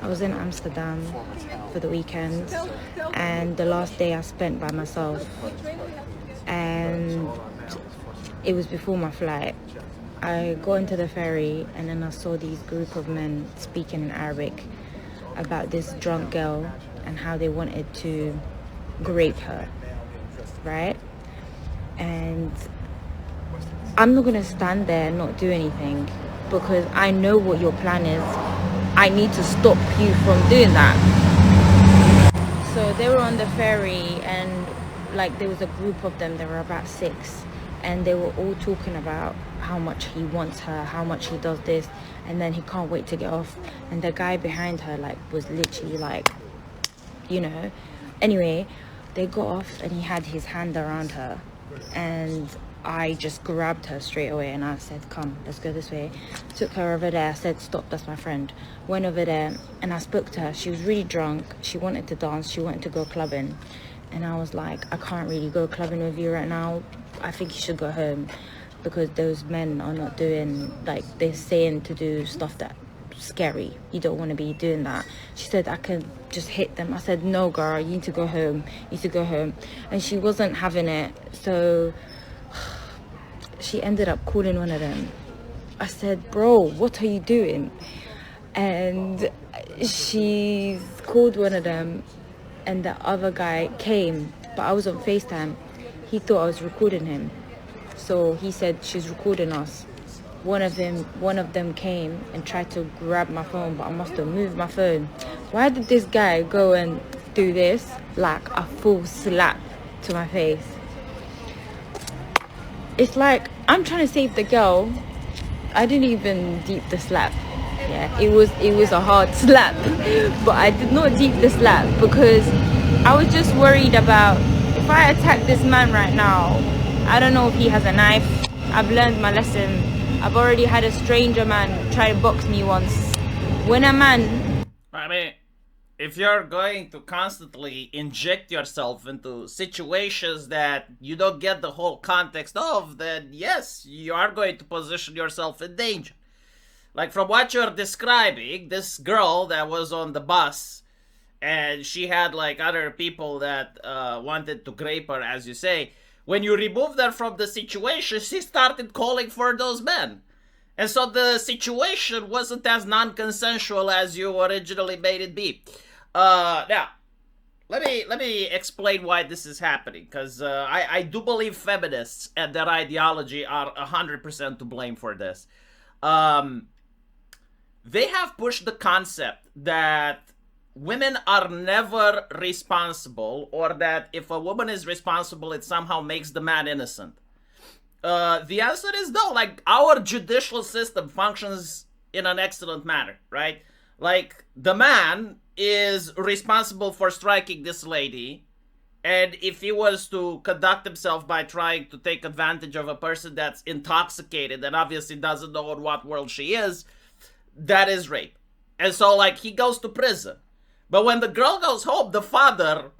I was in Amsterdam for the weekend, and the last day I spent by myself, and it was before my flight. I got into the ferry, and then I saw these group of men speaking in Arabic about this drunk girl and how they wanted to rape her, right? And I'm not gonna stand there and not do anything, because I know what your plan is. I need to stop you from doing that. So they were on the ferry, and like there was a group of them. There were about 6, and they were all talking about how much he wants her, how much he does this, and then he can't wait to get off. And the guy behind her like was literally like, you know. Anyway, they got off, and he had his hand around her, and I just grabbed her straight away, and I said, come, let's go this way. Took her over there. I said, stop, that's my friend. Went over there, and I spoke to her. She was really drunk. She wanted to dance. She wanted to go clubbing. And I was like, I can't really go clubbing with you right now. I think you should go home, because those men are not doing, like, they're saying to do stuff that scary. You don't want to be doing that. She said, I can just hit them. I said, no, girl, you need to go home. You need to go home. And she wasn't having it. So she ended up calling one of them. I said, bro, what are you doing? And she called one of them, and the other guy came, but I was on FaceTime. He thought I was recording him. So he said, she's recording us. One of them came and tried to grab my phone, but I must have moved my phone. Why did this guy go and do this? Like a full slap to my face. It's like, I'm trying to save the girl. I didn't even deep the slap. Yeah, it was a hard slap, but I did not deep the slap, because I was just worried about, if I attack this man right now, I don't know if he has a knife. I've learned my lesson. I've already had a stranger man try to box me once. When a man... I mean, if you're going to constantly inject yourself into situations that you don't get the whole context of, then yes, you are going to position yourself in danger. Like, from what you're describing, this girl that was on the bus, and she had like other people that wanted to grape her, as you say, when you removed her from the situation, she started calling for those men. And so the situation wasn't as non-consensual as you originally made it be. Now, let me explain why this is happening, because I do believe feminists and their ideology are 100% to blame for this. They have pushed the concept that women are never responsible, or that if a woman is responsible, it somehow makes the man innocent. The answer is no. Like, our judicial system functions in an excellent manner, right? Like, the man is responsible for striking this lady, and if he was to conduct himself by trying to take advantage of a person that's intoxicated and obviously doesn't know in what world she is, that is rape. And so, like, he goes to prison. But when the girl goes home, the father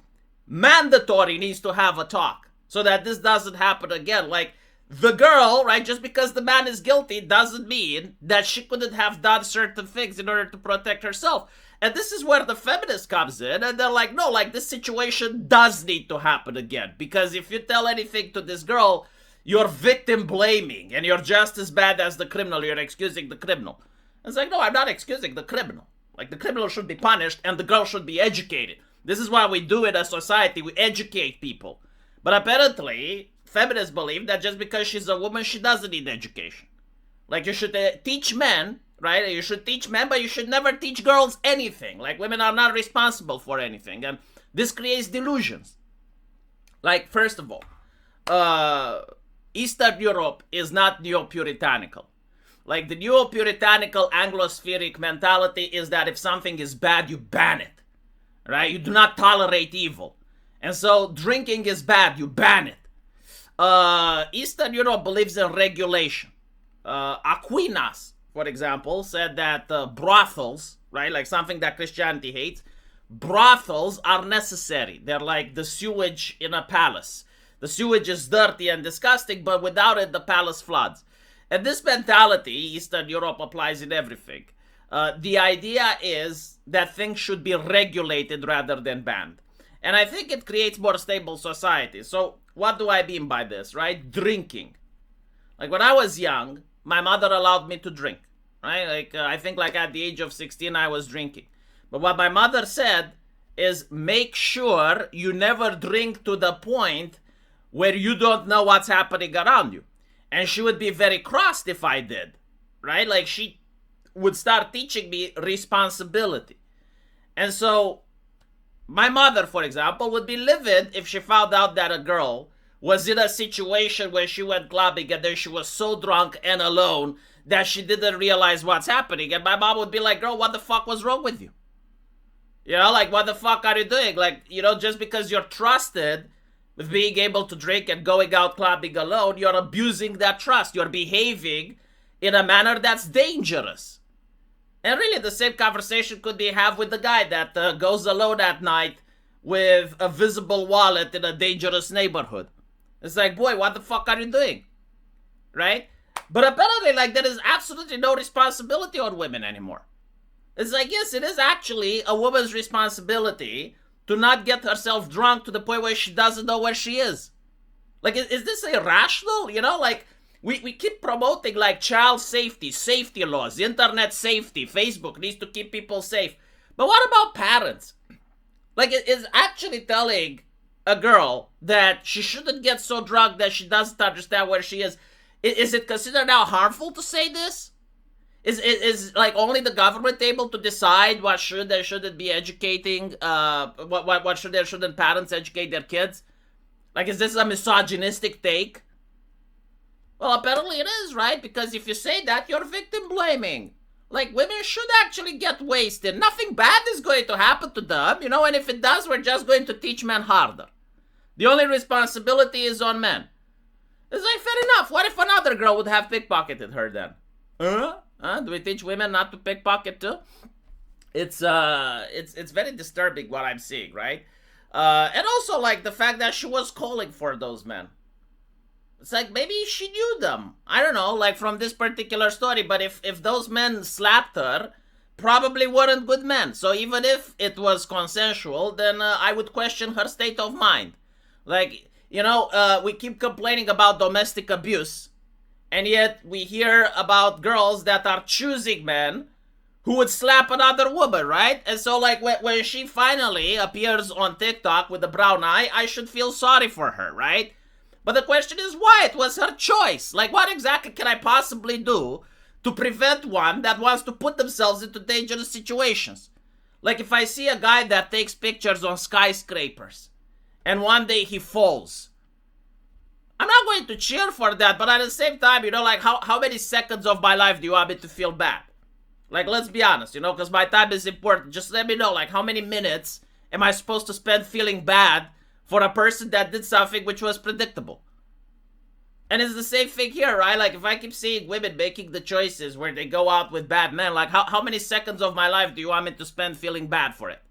mandatory needs to have a talk so that this doesn't happen again. Like, the girl, right, just because the man is guilty doesn't mean that she couldn't have done certain things in order to protect herself. And this is where the feminist comes in, and they're like, no, like, this situation does need to happen again. Because if you tell anything to this girl, you're victim blaming, and you're just as bad as the criminal. You're excusing the criminal. And it's like, no, I'm not excusing the criminal. Like, the criminal should be punished, and the girl should be educated. This is what we do in a society. We educate people. But apparently, feminists believe that just because she's a woman, she doesn't need education. Like, you should teach men, right? You should teach men, but you should never teach girls anything. Like, women are not responsible for anything. And this creates delusions. Like, first of all, Eastern Europe is not neo-puritanical. Like, the neo-puritanical Anglo-spheric mentality is that if something is bad, you ban it, right? You do not tolerate evil. And so drinking is bad, you ban it. Eastern Europe believes in regulation. Aquinas, for example, said that brothels, right, like something that Christianity hates, brothels are necessary. They're like the sewage in a palace. The sewage is dirty and disgusting, but without it, the palace floods. And this mentality, Eastern Europe applies in everything. The idea is that things should be regulated rather than banned. And I think it creates more stable society. So what do I mean by this, right? Drinking. Like when I was young, my mother allowed me to drink, right? Like I think like at the age of 16, I was drinking. But what my mother said is make sure you never drink to the point where you don't know what's happening around you. And she would be very crossed if I did, right? Like she would start teaching me responsibility. And so my mother, for example, would be livid if she found out that a girl was in a situation where she went clubbing and then she was so drunk and alone that she didn't realize what's happening. And my mom would be like, girl, what the fuck was wrong with you? You know, like, what the fuck are you doing? Like, you know, just because you're trusted with being able to drink and going out clubbing alone, you're abusing that trust. You're behaving in a manner that's dangerous. And really, the same conversation could be had with the guy that goes alone at night with a visible wallet in a dangerous neighborhood. It's like, boy, what the fuck are you doing? Right? But apparently, like, there is absolutely no responsibility on women anymore. It's like, yes, it is actually a woman's responsibility to not get herself drunk to the point where she doesn't know where she is. Like, is this irrational? You know, like, we keep promoting, like, child safety, safety laws, internet safety, Facebook needs to keep people safe. But what about parents? Like, it is actually telling a girl that she shouldn't get so drunk that she doesn't understand where she is. Is it considered now harmful to say this? Is like only the government able to decide what should and shouldn't be educating, what should and shouldn't parents educate their kids? Like, is this a misogynistic take? Well, apparently it is, right? Because if you say that, you're victim blaming. Like, women should actually get wasted. Nothing bad is going to happen to them, you know, and if it does, we're just going to teach men harder. The only responsibility is on men. It's like, fair enough. What if another girl would have pickpocketed her then? Do we teach women not to pickpocket too? It's very disturbing what I'm seeing, right? And also, like, the fact that she was calling for those men. It's like, maybe she knew them. I don't know, like, from this particular story. But if those men slapped her, probably weren't good men. So even if it was consensual, then I would question her state of mind. Like, you know, we keep complaining about domestic abuse. And yet we hear about girls that are choosing men who would slap another woman, right? And so, like, when she finally appears on TikTok with a brown eye, I should feel sorry for her, right? But the question is why? It was her choice. Like, what exactly can I possibly do to prevent one that wants to put themselves into dangerous situations? Like, if I see a guy that takes pictures on skyscrapers and one day he falls, I'm not going to cheer for that, but at the same time, you know, like, how many seconds of my life do you want me to feel bad? Like, let's be honest, you know, because my time is important. Just let me know, like, how many minutes am I supposed to spend feeling bad for a person that did something which was predictable? And it's the same thing here, right? Like, if I keep seeing women making the choices where they go out with bad men, like, how many seconds of my life do you want me to spend feeling bad for it?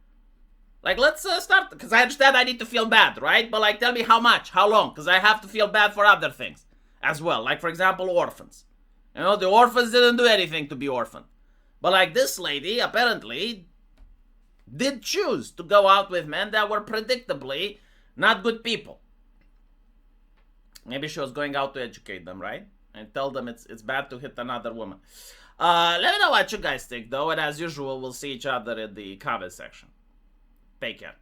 Like, let's start, because I understand I need to feel bad, right? But, like, tell me how much, how long, because I have to feel bad for other things as well. Like, for example, orphans. You know, the orphans didn't do anything to be orphaned. But, like, this lady apparently did choose to go out with men that were predictably not good people. Maybe she was going out to educate them, right? And tell them it's bad to hit another woman. Let me know what you guys think, though. And as usual, we'll see each other in the comment section. Take care.